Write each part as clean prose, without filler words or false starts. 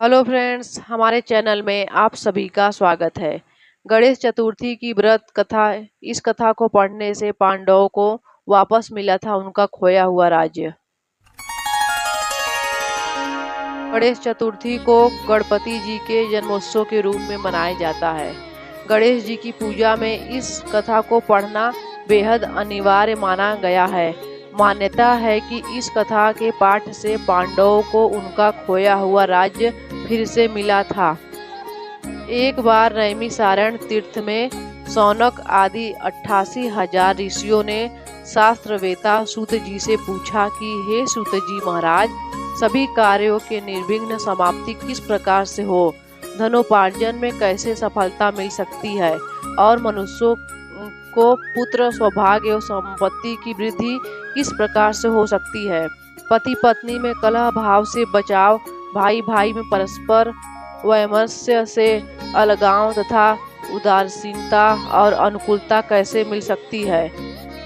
Hello friends, हमारे channel में आप सभी का स्वागत है। गणेश चतुर्थी की व्रत कथा। इस कथा को पढ़ने से पांडवों को वापस मिला था उनका खोया हुआ राज्य। गणेश चतुर्थी को गणपति जी के जन्मोत्सव के रूप में मनाया जाता है। गणेश जी की पूजा में इस कथा को पढ़ना बेहद अनिवार्य माना गया है। मान्यता है कि इस कथा के पाठ से पांडवों को उनका खोया हुआ राज्य फिर से मिला था। एक बार नैमिषारण्य तीर्थ में सौनक आदि 88,000 ऋषियों ने शास्त्रवेता सूत जी से पूछा कि हे सूत जी महाराज, सभी कार्यों के निर्विघ्न समाप्ति किस प्रकार से हो, धनोपार्जन में कैसे सफलता मिल सकती है और मनुष्यों को पुत्र सौभाग्य और संपत्ति की वृद्धि किस प्रकार से हो सकती है, पति पत्नी में कलह भाव से बचाव, भाई भाई में परस्पर वैमनस्य से अलगाव तथा उदासीनता और अनुकूलता कैसे मिल सकती है,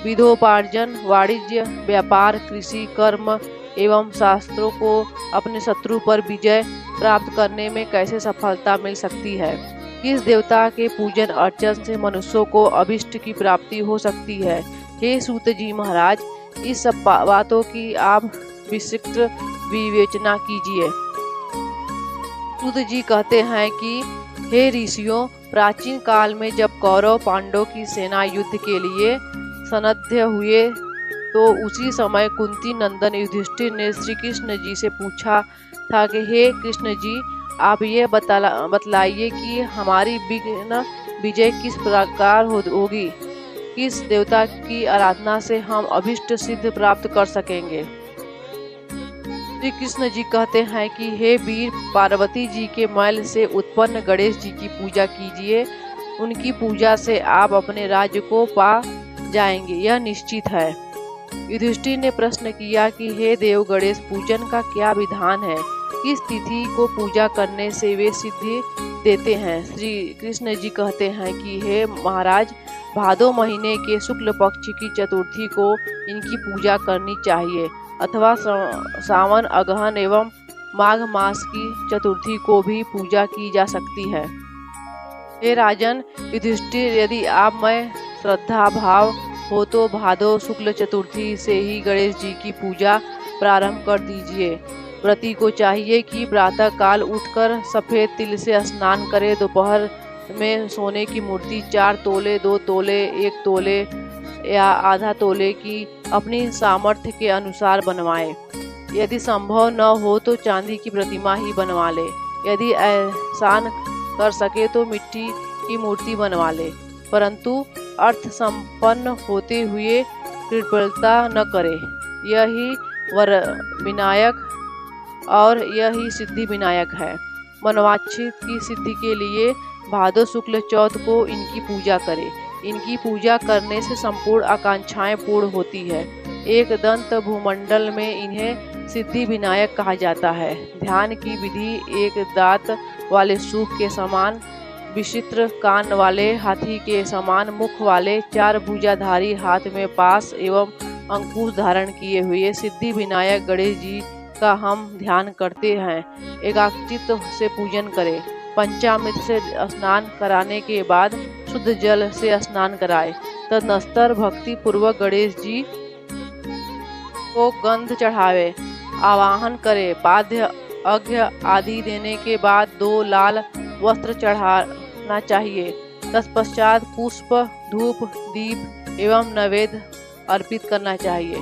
विधोपार्जन, वाणिज्य, व्यापार, कृषि, कर्म एवं शास्त्रों को अपने शत्रु पर विजय प्राप्त करने में कैसे सफलता मिल सकती है, किस देवता के पूजन अर्चन से मनुष्यों को अभिष्ट की प्राप्ति हो सकती है। हे सूत जी महाराज, इस सब बातों की आप विस्तृत विवेचना कीजिए। सूत जी कहते हैं कि हे ऋषियों, प्राचीन काल में जब कौरव पांडव की सेना युद्ध के लिए सन्नद्ध हुए तो उसी समय कुंती नंदन युधिष्ठिर ने श्री कृष्ण जी से पूछा था कि हे कृष्ण जी, आप ये बतलाइए कि हमारी विघ्न विजय किस प्रकार होगी, किस देवता की आराधना से हम अभिष्ट सिद्ध प्राप्त कर सकेंगे। श्री कृष्ण जी कहते हैं कि हे वीर, पार्वती जी के मैल से उत्पन्न गणेश जी की पूजा कीजिए। उनकी पूजा से आप अपने राज्य को पा जाएंगे, यह निश्चित है। युधिष्ठिर ने प्रश्न किया कि हे देव गणेश, पूजन का क्या विधान है, किस तिथि को पूजा करने से वे सिद्धि देते हैं। श्री कृष्ण जी कहते हैं कि हे महाराज, भादो महीने के शुक्ल पक्ष की चतुर्थी को इनकी पूजा करनी चाहिए अथवा सावन, अगहन एवं माघ मास की चतुर्थी को भी पूजा की जा सकती है। हे राजन युधिष्ठिर, यदि आप में श्रद्धा भाव हो तो भादो शुक्ल चतुर्थी से ही गणेश जी की पूजा प्रारंभ कर दीजिए। व्रती को चाहिए कि प्रातः काल उठकर सफेद तिल से स्नान करे, दोपहर में सोने की मूर्ति 4 तोले, 2 तोले, 1 तोले या आधा तोले की अपनी सामर्थ्य के अनुसार बनवाए। यदि संभव न हो तो चांदी की प्रतिमा ही बनवा ले। यदि ऐसा कर सके तो मिट्टी की मूर्ति बनवा ले, परंतु अर्थ संपन्न होते हुए कृपणता न करे। यही वर विनायक और यही सिद्धि विनायक है। मनवांछित की सिद्धि के लिए भादो शुक्ल चौथ को इनकी पूजा करें। इनकी पूजा करने से संपूर्ण आकांक्षाएं पूर्ण होती है। एक दंत भूमंडल में इन्हें सिद्धि विनायक कहा जाता है। ध्यान की विधि एक दांत वाले सूप के समान, विचित्र कान वाले हाथी के समान मुख वाले 4 भुजाधारी हाथ में पास एवं अंकुश धारण किए हुए सिद्धि विनायक गणेश जी का हम ध्यान करते हैं। एकाग्रचित्त से पूजन करें। पंचामृत से स्नान कराने के बाद शुद्ध जल से स्नान कराए। तदनस्तर भक्ति पूर्वक गणेश जी को गंध चढ़ावे, आवाहन करे। पाद्य अर्घ्य आदि देने के बाद 2 लाल वस्त्र चढ़ाना चाहिए। तत्पश्चात पुष्प, धूप, दीप एवं नैवेद्य अर्पित करना चाहिए।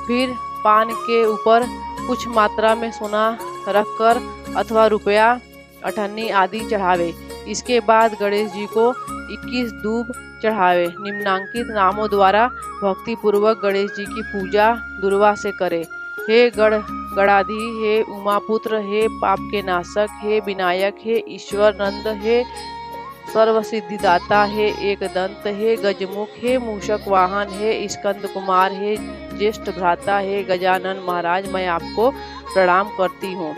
फिर पान के ऊपर कुछ मात्रा में सोना रखकर अथवा रुपया, अठन्नी आदि चढ़ावे। इसके बाद गणेश जी को 21 दूब चढ़ावे। निम्नांकित नामों द्वारा भक्ति पूर्वक गणेश जी की पूजा दुर्वा से करे। हे गणाधि, हे उमापुत्र, हे पाप के नाशक, हे विनायक, हे ईश्वर नंद, हे सर्व सिद्धिदाता, हे एक दंत, हे गजमुख, हे मूषक वाहन, हे स्कंद कुमार, हे ज्येष्ठ भ्राता, हे गजानन महाराज, मैं आपको प्रणाम करती हूँ।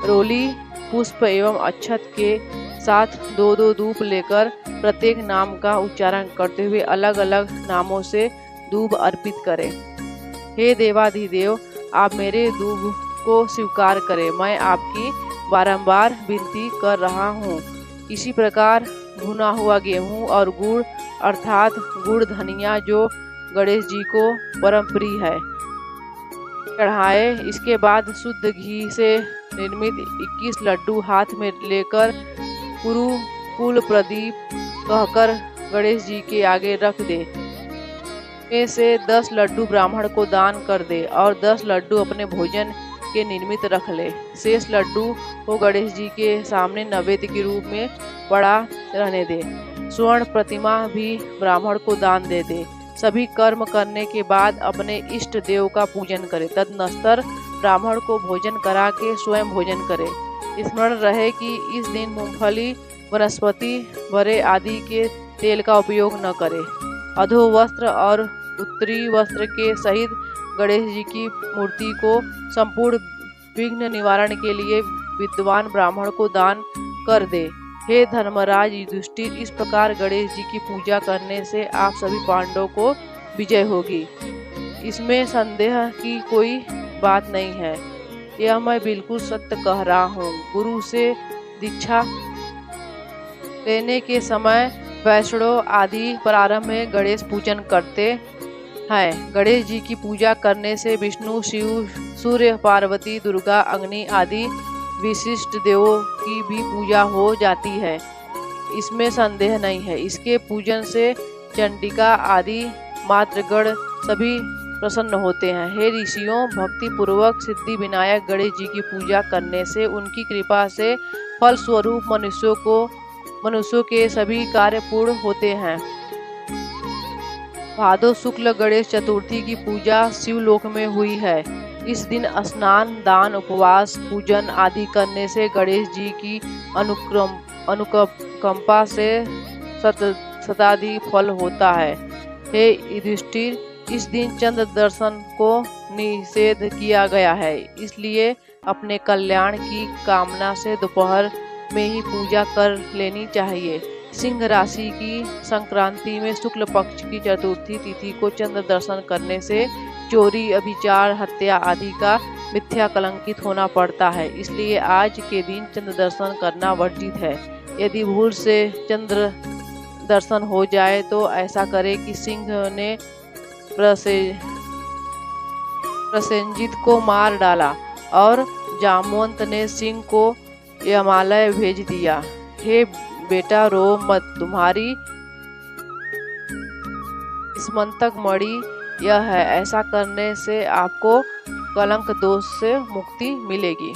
रोली, पुष्प एवं अक्षत के साथ 2-2 धूप लेकर प्रत्येक नाम का उच्चारण करते हुए अलग अलग नामों से दूब अर्पित करें। हे देवाधिदेव, आप मेरे दूब को स्वीकार करें। मैं आपकी बारंबार विनती कर रहा हूँ। इसी प्रकार भुना हुआ गेहूं और गुड़ अर्थात गुड़ धनिया जो गणेश जी को परम प्रिय है चढ़ाए। इसके बाद शुद्ध घी से निर्मित 21 लड्डू हाथ में लेकर गुरु कुल प्रदीप कहकर गणेश जी के आगे रख दे। में से 10 लड्डू ब्राह्मण को दान कर दे और 10 लड्डू अपने भोजन के निर्मित रख ले। शेष लड्डू को गणेश जी के सामने नैवेद्य के रूप में पड़ा रहने दे। स्वर्ण प्रतिमा भी ब्राह्मण को दान दे दे। सभी कर्म करने के बाद अपने इष्ट देव का पूजन करे। तदनंतर ब्राह्मण को भोजन करा के स्वयं भोजन करे। स्मरण रहे कि इस दिन मूंगफली वनस्पति भरे आदि के तेल का उपयोग न करे। अधो वस्त्र और उत्तरी वस्त्र के सहित गणेश जी की मूर्ति को संपूर्ण विघ्न निवारण के लिए विद्वान ब्राह्मण को दान कर दे। हे धर्मराज युधिष्ठिर, इस प्रकार गणेश जी की पूजा करने से आप सभी पांडवों को विजय होगी। इसमें संदेह की कोई बात नहीं है। यह मैं बिल्कुल सत्य कह रहा हूँ। गुरु से दीक्षा लेने के समय वैष्णव आदि प्रारंभ में गणेश पूजन करते हैं। गणेश जी की पूजा करने से विष्णु, शिव, सूर्य, पार्वती, दुर्गा, अग्नि आदि विशिष्ट देवों की भी पूजा हो जाती है। इसमें संदेह नहीं है। इसके पूजन से चंडिका आदि मातृगण सभी प्रसन्न होते हैं। हे ऋषियों, भक्ति पूर्वक सिद्धि विनायक गणेश जी की पूजा करने से उनकी कृपा से फल स्वरूप मनुष्यों के सभी कार्य पूर्ण होते हैं। भादो शुक्ल गणेश चतुर्थी की पूजा शिवलोक में हुई है। इस दिन स्नान, दान, उपवास, पूजन आदि करने से गणेश जी की अनुकंपा से शताधिक फल होता है। हे युधिष्ठिर, इस दिन चंद्र दर्शन को निषेध किया गया है। इसलिए अपने कल्याण की कामना से दोपहर में ही पूजा कर लेनी चाहिए। सिंह राशि की संक्रांति में शुक्ल पक्ष की चतुर्थी तिथि को चंद्र दर्शन करने से चोरी, अभिचार, हत्या आदि का मिथ्या कलंकित होना पड़ता है। इसलिए आज के दिन चंद्र दर्शन करना वर्जित है। यदि भूल से चंद्र दर्शन हो जाए तो ऐसा करे कि सिंह ने प्रसेनजित को मार डाला और जामवंत ने सिंह को यमालय भेज दिया। हे बेटा, रो मत, तुम्हारी स्मंतक मणि यह है। ऐसा करने से आपको कलंक दोष से मुक्ति मिलेगी।